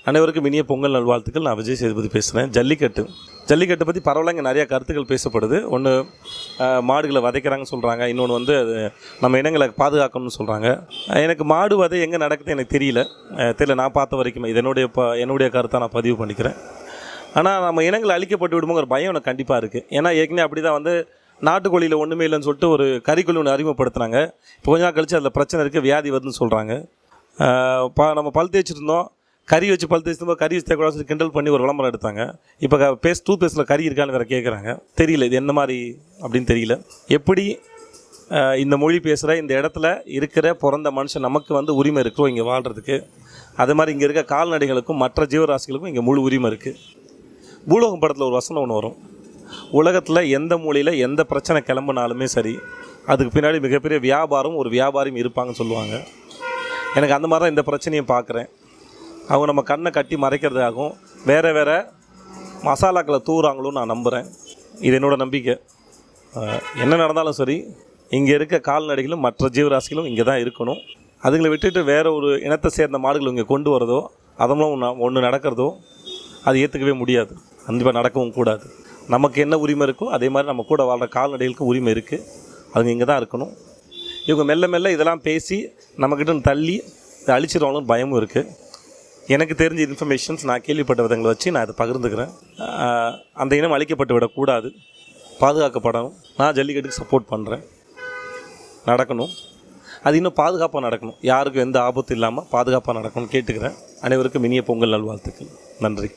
அனைவருக்கும் இனிய பொங்கல் நல்வாழ்த்துக்கள். நான் விஜய் சேதுபதி பேசுகிறேன். ஜல்லிக்கட்டு பற்றி பரவாயில்ல, இங்கே நிறையா கருத்துக்கள் பேசப்படுது. ஒன்று, மாடுகளை வதைக்கிறாங்கன்னு சொல்கிறாங்க. இன்னொன்று வந்து அது நம்ம இனங்களை பாதுகாக்கணும்னு சொல்கிறாங்க. எனக்கு மாடு வதை எங்கே நடக்குது எனக்கு தெரியல. நான் பார்த்த வரைக்கும் இது என்னுடைய கருத்தை நான் பதிவு பண்ணிக்கிறேன். ஆனால் நம்ம இனங்களை அழிக்கப்பட்டு விடுமோங்கிற பயம் எனக்கு கண்டிப்பாக இருக்குது. ஏன்னா ஏற்கனவே அப்படி தான் வந்து நாட்டுக்கோழியில் ஒன்றுமே இல்லைன்னு சொல்லிட்டு ஒரு கறிக்கொல்லி ஒன்று அறிமுகப்படுத்தினாங்க. இப்போ கொஞ்ச நாள் கழிச்சு அதில் பிரச்சனை இருக்குது, வியாதி வருதுன்னு சொல்கிறாங்க. நம்ம பல் தேய்ச்சிருந்தோம், கறி வச்சு பல் தேய்ச்சிருந்தோம், கறி வச்சு தேக்கூடாது கிண்டல் பண்ணி ஒரு விளம்பரம் எடுத்தாங்க. இப்போ டூத் பேஸ்ட்டில் கறி இருக்கான்னு வேறு கேட்குறாங்க. தெரியல இது என்ன மாதிரி அப்படின்னு தெரியல. எப்படி இந்த மொழி பேசுகிற இந்த இடத்துல இருக்கிற பிறந்த மனுஷன் நமக்கு வந்து உரிமை இருக்கிறோம் இங்கே வாழ்கிறதுக்கு, அது மாதிரி இங்கே இருக்க கால்நடைகளுக்கும் மற்ற ஜீவராசிகளுக்கும் இங்கே முழு உரிமை இருக்குது. பூலோகம் படத்தில் ஒரு வசனம் ஒன்று வரும், உலகத்தில் எந்த மூலையில் எந்த பிரச்சனை கிளம்புனாலுமே சரி, அதுக்கு பின்னாடி மிகப்பெரிய ஒரு வியாபாரியும் இருப்பாங்கன்னு சொல்லுவாங்க. எனக்கு அந்த மாதிரி தான் இந்த பிரச்சனையும் பார்க்குறேன். அவங்க நம்ம கண்ணை கட்டி மறைக்கிறதாகவும் வேறு மசாலாக்களை தூவுறாங்களோ நான் நம்புகிறேன். இது என்னோடய நம்பிக்கை. என்ன நடந்தாலும் சரி, இங்கே இருக்க கால்நடைகளும் மற்ற ஜீவராசிகளும் இங்கே தான் இருக்கணும். அதுங்களை விட்டுட்டு வேறு ஒரு இனத்தை சேர்ந்த மாடுகள் இங்கே கொண்டு வரதோ அதெல்லாம் ஒன்று நடக்கிறதோ அது ஏற்றுக்கவே முடியாது. கண்டிப்பாக நடக்கவும் கூடாது. நமக்கு என்ன உரிமை இருக்கோ அதே மாதிரி நம்ம கூட வாழ்கிற கால்நடைகளுக்கு உரிமை இருக்குது. அதுங்க இங்கே தான் இருக்கணும். இவங்க மெல்ல மெல்ல இதெல்லாம் பேசி நம்மக்கிட்ட தள்ளி இதை அழிச்சிடுவாங்களும் பயமும் இருக்குது. எனக்கு தெரிஞ்ச இன்ஃபர்மேஷன்ஸ் நான் கேள்விப்பட்ட விதங்களை வச்சு நான் அதை பகிர்ந்துக்கிறேன். அந்த இனம் அழிக்கப்பட்டு விடக்கூடாது, பாதுகாக்கப்படணும். நான் ஜல்லிக்கட்டுக்கு சப்போர்ட் பண்ணுறேன். நடக்கணும், அது இன்னும் பாதுகாப்பாக நடக்கணும். யாருக்கும் எந்த ஆபத்தும் இல்லாமல் பாதுகாப்பாக நடக்கணும்னு கேட்டுக்கிறேன். அனைவருக்கும் இனிய பொங்கல் நல்வாழ்த்துக்கள். நன்றி.